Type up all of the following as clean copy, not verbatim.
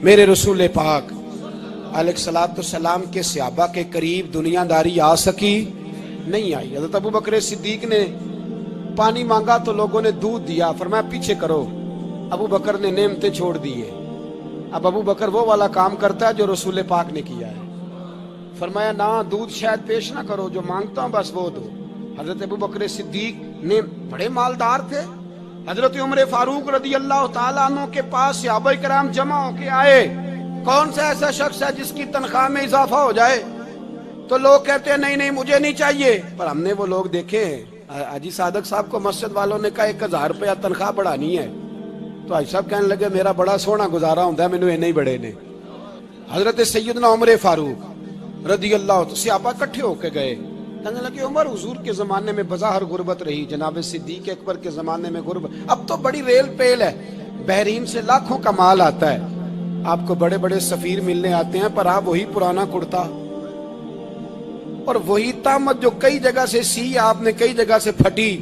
میرے رسول پاک علیہ کے صحابہ کے قریب دنیا داری آ سکی نہیں آئی. حضرت ابو بکر صدیق نے پانی مانگا تو لوگوں نے دودھ دیا, فرمایا پیچھے کرو. ابو بکر نے نعمتیں چھوڑ دیے. اب ابو بکر وہ والا کام کرتا ہے جو رسول پاک نے کیا ہے. فرمایا نہ دودھ شاید پیش نہ کرو, جو مانگتا ہوں بس وہ دو. حضرت ابو بکر صدیق نے بڑے مالدار تھے. حضرت عمر فاروق رضی اللہ تعالیٰ عنہ کے پاس صحابہ کرام جمع ہو کے آئے. کون سا ایسا شخص ہے جس کی تنخواہ میں اضافہ ہو جائے؟ تو لوگ کہتے ہیں نہیں مجھے نہیں چاہیے. پر ہم نے وہ لوگ دیکھے ہیں. حاجی صادق صاحب کو مسجد والوں نے کہا 1000 روپیہ تنخواہ بڑھانی ہے, تو حاجی صاحب کہنے لگے میرا بڑا سونا گزارا ہوتا ہے, مینوں نہیں بڑے نے. حضرت سیدنا عمر فاروق رضی اللہ عنہ صحابہ اکٹھے ہو کے گئے. کہنے لگے عمر حضور کے زمانے میں بظاہر غربت رہی, جناب صدیق اکبر کے زمانے میں غربت, اب تو بڑی ریل پیل ہے, بحرین سے لاکھوں کا مال آتا ہے, آپ کو بڑے بڑے سفیر ملنے آتے ہیں, پر آپ وہی پرانا کرتا اور وہی تامت جو کئی جگہ سے سی آپ نے کئی جگہ سے پھٹی.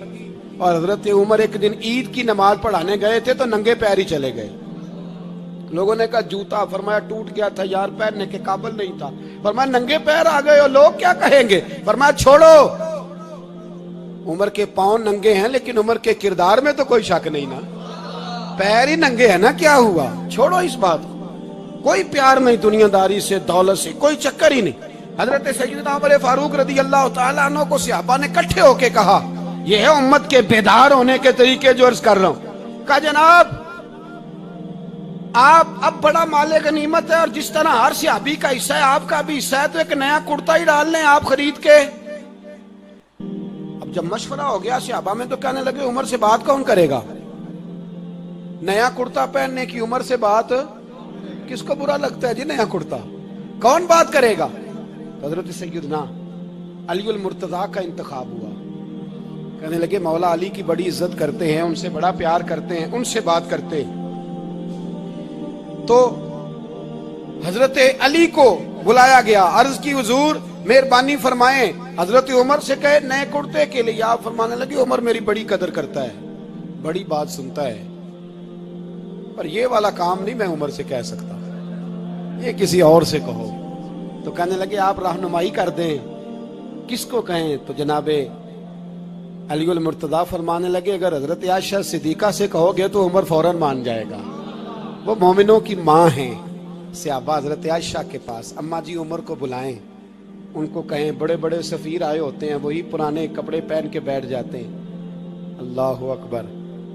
اور حضرت عمر ایک دن عید کی نماز پڑھانے گئے تھے تو ننگے پیر ہی چلے گئے. لوگوں نے کہا جوتا, فرمایا ٹوٹ گیا تھا یار, پہننے کے قابل نہیں تھا. فرمایا ننگے پیر آ گئے ہو, لوگ کیا کہیں گے؟ فرمایا چھوڑو, عمر کے پاؤں ننگے ہیں لیکن عمر کے کردار میں تو کوئی شک نہیں نا, پیر ہی ننگے ہیں نا, کیا ہوا؟ چھوڑو اس بات کو. کوئی پیار نہیں دنیا داری سے, دولت سے کوئی چکر ہی نہیں. حضرت سیدنا عمر فاروق رضی اللہ تعالیٰ عنہ کو صحابہ نے اکٹھے ہو کے کہا, یہ ہے امت کے بیدار ہونے کے طریقے جو عرض کر رہا ہوں. کہا جناب آپ اب بڑا مال غنیمت ہے, اور جس طرح ہر صحابی کا حصہ ہے آپ کا بھی حصہ ہے, تو ایک نیا کرتا ہی ڈال لیں آپ خرید کے. اب جب مشورہ ہو گیا صحابہ میں تو کہنے لگے عمر سے بات کون کرے گا؟ نیا کرتا پہننے کی عمر سے بات کس کو برا لگتا ہے جی؟ نیا کرتا کون بات کرے گا؟ حضرت سیدنا علی المرتضیٰ کا انتخاب ہوا. کہنے لگے مولا علی کی بڑی عزت کرتے ہیں, ان سے بڑا پیار کرتے ہیں, ان سے بات کرتے ہیں. تو حضرت علی کو بلایا گیا, عرض کی حضور مہربانی فرمائیں. حضرت عمر سے کہے نئے کرتے کے لیے, آپ فرمانے لگے عمر میری بڑی قدر کرتا ہے, بڑی بات سنتا ہے, پر یہ والا کام نہیں میں عمر سے کہہ سکتا, یہ کسی اور سے کہو. تو کہنے لگے آپ رہنمائی کر دیں, کس کو کہیں؟ تو جناب علی المرتضیٰ فرمانے لگے اگر حضرت عائشہ صدیقہ سے کہو گے تو عمر فوراً مان جائے گا, وہ مومنوں کی ماں ہیں. صحابہ حضرت عائشہ کے پاس, اماں جی عمر کو بلائیں, ان کو کہیں بڑے بڑے سفیر آئے ہوتے ہیں, وہی پرانے کپڑے پہن کے بیٹھ جاتے ہیں. اللہ اکبر.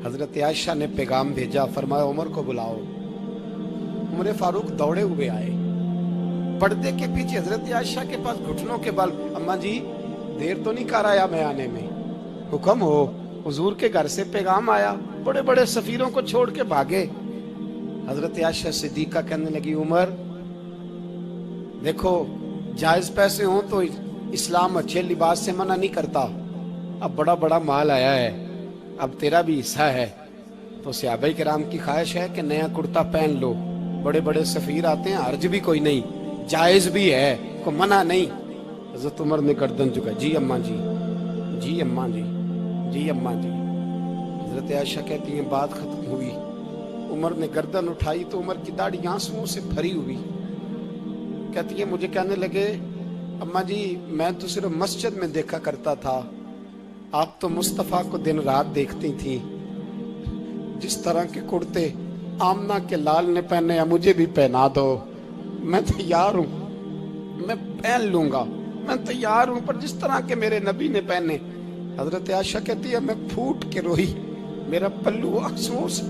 حضرت عائشہ نے پیغام بھیجا, فرمایا عمر کو بلاؤ. عمر فاروق دوڑے ہوئے آئے, پردے کے پیچھے حضرت عائشہ کے پاس گھٹنوں کے بل, اماں جی دیر تو نہیں کر آیا میں آنے میں؟ حکم ہو, حضور کے گھر سے پیغام آیا, بڑے بڑے سفیروں کو چھوڑ کے بھاگے. حضرت عائشہ صدیقہ کہنے لگی عمر دیکھو جائز پیسے ہوں تو اسلام اچھے لباس سے منع نہیں کرتا, اب بڑا بڑا مال آیا ہے, اب تیرا بھی حصہ ہے, تو صحابہ کرام کی خواہش ہے کہ نیا کرتا پہن لو, بڑے بڑے سفیر آتے ہیں, حرج بھی کوئی نہیں, جائز بھی ہے, کو منع نہیں. حضرت عمر نے گردن جھکا, جی اماں جی, جی اماں جی, جی اماں جی. حضرت عائشہ کہتی ہیں بات ختم ہوئی, عمر نے گردن اٹھائی تو عمر کی داڑھی آنسوؤں سے بھری ہوئی. کہتی ہے مجھے کہنے لگے اماں جی میں تو صرف مسجد میں دیکھا کرتا تھا, آپ تو مصطفیٰ کو دن رات دیکھتی تھی, جس طرح کے کرتے آمنہ کے لال نے پہنے ہیں مجھے بھی پہنا دو, میں تیار ہوں, میں پہن لوں گا, میں تیار ہوں, پر جس طرح کے میرے نبی نے پہنے. حضرت عائشہ کہتی ہے میں پھوٹ کے روئی, میرا پلو آنسوؤں سے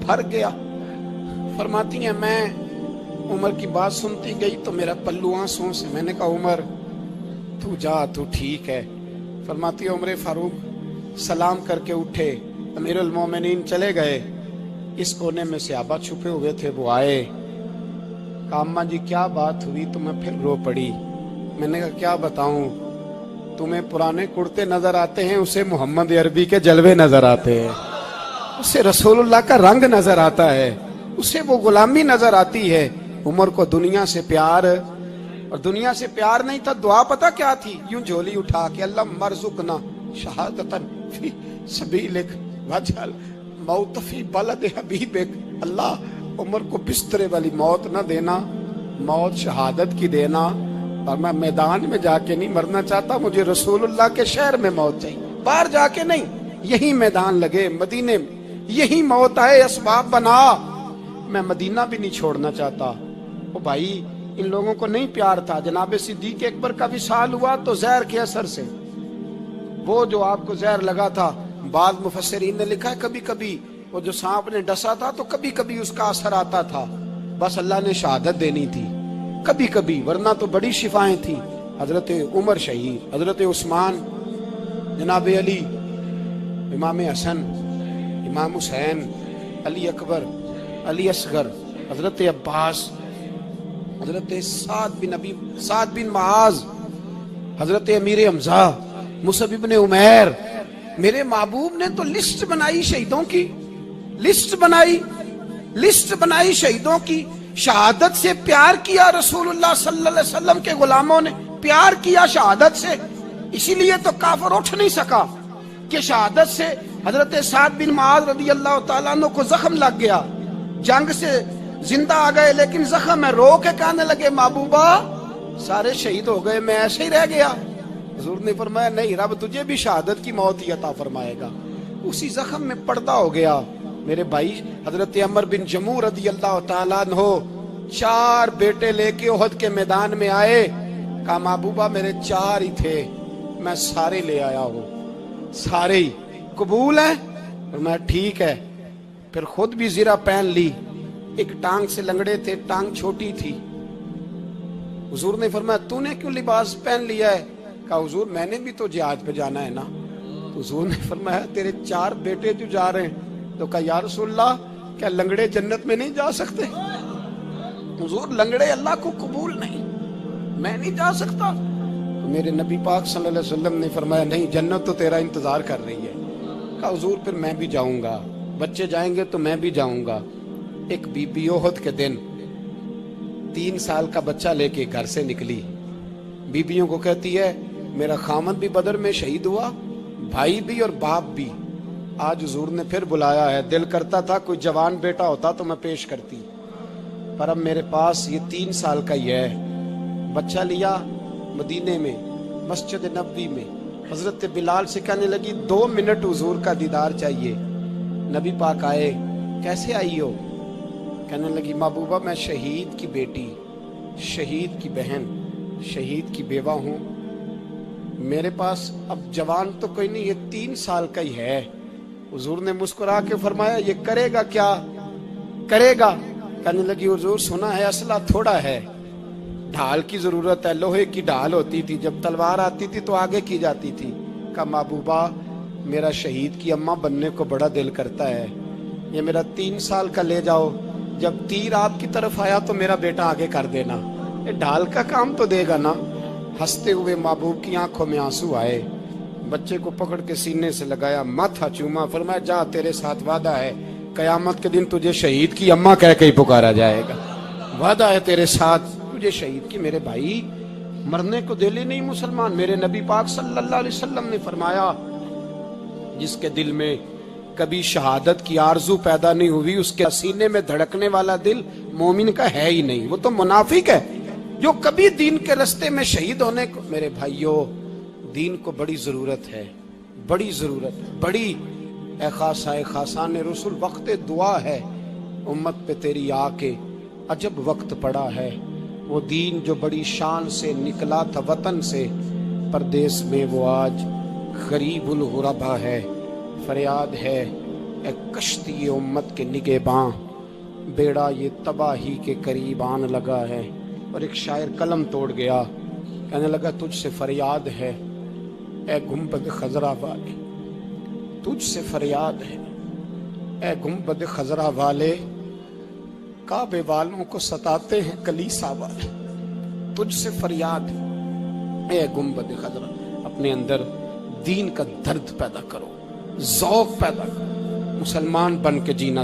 بھر گیا. فرماتی ہیں میں عمر کی بات سنتی گئی تو میرا پلو آنسوؤں سے, میں نے کہا عمر تو جا, تو ٹھیک ہے. فرماتی ہے عمر فاروق سلام کر کے اٹھے, امیر المومنین چلے گئے. اس کونے میں صحابہ چھپے ہوئے تھے, وہ آئے, کہا اماں جی کیا بات ہوئی؟ تو میں پھر رو پڑی. میں نے کہا کیا بتاؤں, تمہیں پرانے کرتے نظر آتے ہیں, اسے محمد عربی کے جلوے نظر آتے ہیں, اسے رسول اللہ کا رنگ نظر آتا ہے, اسے وہ غلامی نظر آتی ہے. عمر کو دنیا سے پیار, اور دنیا سے پیار نہیں تھا, دعا پتہ کیا تھی؟ یوں جھولی اٹھا کے اللہ مرزقنا شہادتن فی سبیلک وجعل موت فی بلد حبیبک. اللہ عمر کو بسترے والی موت نہ دینا، موت شہادت کی دینا، اور میں میدان میں جا کے نہیں مرنا چاہتا، مجھے رسول اللہ کے شہر میں موت چاہیے، باہر جا کے نہیں، یہی میدان لگے مدینے میں، یہی موت آئے، اسباب بنا، میں مدینہ بھی نہیں چھوڑنا چاہتا۔ او بھائی، ان لوگوں کو نہیں پیار تھا۔ جناب صدیق اکبر کا وصال ہوا تو زہر کے اثر سے، وہ جو آپ کو زہر لگا تھا، بعض مفسرین نے لکھا ہے کبھی کبھی وہ جو سانپ نے ڈسا تھا تو کبھی کبھی اس کا اثر آتا تھا، بس اللہ نے شہادت دینی تھی کبھی کبھی، ورنہ تو بڑی شفائیں تھیں۔ حضرت عمر شہید، حضرت عثمان، جناب علی، امام حسن، امام حسین، علی اکبر، علی اصغر، حضرت عباس، حضرت سعد بن معاذ، حضرت امیر حمزہ، مصعب ابن عمیر۔ میرے محبوب نے تو لسٹ بنائی شہیدوں کی، لسٹ بنائی شہیدوں کی۔ شہادت سے پیار کیا رسول اللہ صلی اللہ علیہ وسلم کے غلاموں نے، پیار کیا شہادت سے، اسی لیے تو کافر اٹھ نہیں سکا کہ شہادت سے حضرت سعد بن معاذ رضی اللہ تعالیٰ عنہ کو زخم لگ گیا، جنگ سے زندہ آ گئے لیکن زخم ہے، رو کے کہنے لگے محبوبہ سارے شہید ہو گئے، میں ایسے ہی رہ گیا۔ حضور نے فرمایا نہیں، رب تجھے بھی شہادت کی موت ہی عطا فرمائے گا۔ اسی زخم میں پردہ ہو گیا۔ میرے بھائی، حضرت عمر بن جموح رضی اللہ تعالیٰ عنہ 4 بیٹے لے کے احد کے میدان میں آئے، کہا محبوبہ میرے 4 ہی تھے، میں سارے لے آیا ہوں، سارے ہی قبول ہیں؟ میں ٹھیک ہے۔ پھر خود بھی زرہ پہن لی، ایک ٹانگ سے لنگڑے تھے، ٹانگ چھوٹی تھی۔ حضور نے فرمایا تو نے کیوں لباس پہن لیا ہے؟ کہا حضور میں نے بھی تو جہاد پہ جانا ہے نا۔ تو حضور نے فرمایا تیرے 4 بیٹے جو جا رہے ہیں، تو کہا یا رسول اللہ کیا لنگڑے جنت میں نہیں جا سکتے؟ حضور لنگڑے اللہ کو قبول نہیں، میں نہیں جا سکتا۔ تو میرے نبی پاک صلی اللہ علیہ وسلم نے فرمایا نہیں، جنت تو تیرا انتظار کر رہی ہے۔ کہا حضور پھر میں بھی جاؤں گا، بچے جائیں گے تو میں بھی جاؤں گا۔ ایک بی بی احد کے دن 3 سال کا بچہ لے کے گھر سے نکلی، بیبیوں کو کہتی ہے میرا خامد بھی بدر میں شہید ہوا، بھائی بھی اور باپ بھی، آج حضور نے پھر بلایا ہے، دل کرتا تھا کوئی جوان بیٹا ہوتا تو میں پیش کرتی، پر اب میرے پاس یہ 3 سال کا ہی ہے۔ بچہ لیا، مدینے میں مسجد نبوی میں حضرت بلال سے کہنے لگی 2 منٹ حضور کا دیدار چاہیے۔ نبی پاک آئے، کیسے آئی ہو؟ کہنے لگی محبوبہ میں شہید کی بیٹی، شہید کی بہن، شہید کی بیوہ ہوں، میرے پاس اب جوان تو کوئی نہیں، یہ 3 سال کا ہی ہے۔ حضور نے مسکرا کے فرمایا یہ کرے گا کیا؟ کرے گا؟ کہنے لگی حضور سنا ہے اسلحہ تھوڑا ہے، ڈھال کی ضرورت ہے، لوہے کی ڈھال ہوتی تھی، جب تلوار آتی تھی تو آگے کی جاتی تھی۔ کہا محبوبہ میرا شہید کی اماں بننے کو بڑا دل کرتا ہے، یہ میرا 3 سال کا لے جاؤ، جب تیر آپ کی طرف آیا تو میرا بیٹا آگے کر دینا، یہ ڈھال کا کام تو دے گا نا۔ ہنستے ہوئے محبوب کی آنکھوں میں آنسو آئے، بچے کو پکڑ کے سینے سے لگایا، ماتھا چوما، فرمایا جا تیرے ساتھ وعدہ ہے قیامت کے دن تجھے شہید کی اماں کہہ کے ہی پکارا جائے گا، وعدہ ہے تیرے ساتھ تجھے شہید کی۔ میرے بھائی مرنے کو دل ہی نہیں مسلمان۔ میرے نبی پاک صلی اللہ علیہ وسلم نے فرمایا جس کے دل میں کبھی شہادت کی آرزو پیدا نہیں ہوئی، اس کے سینے میں دھڑکنے والا دل مومن کا ہے ہی نہیں، وہ تو منافق ہے جو کبھی دین کے رستے میں شہید ہونے کو۔ میرے بھائیوں دین کو بڑی ضرورت ہے، بڑی ضرورت ہے، بڑی۔ اے خاصان رسول وقت دعا ہے، امت پہ تیری آ کے عجب وقت پڑا ہے۔ وہ دین جو بڑی شان سے نکلا تھا وطن سے، پردیس میں وہ آج غریب الغربا ہے۔ فریاد ہے اے کشتی امت کے نگہباں، بیڑا یہ تباہی کے قریب آن لگا ہے۔ اور ایک شاعر قلم توڑ گیا، کہنے لگا تجھ سے فریاد ہے اے گنبد خضرا والے، تجھ سے فریاد ہے اے گنبد خضرا والے، کعبے والوں کو ستاتے ہیں کلیسا والے، تجھ سے فریاد ہے اے گنبد خضرا۔ اپنے اندر دین کا درد پیدا کرو، ذوق پیدا کرو، مسلمان بن کے جینا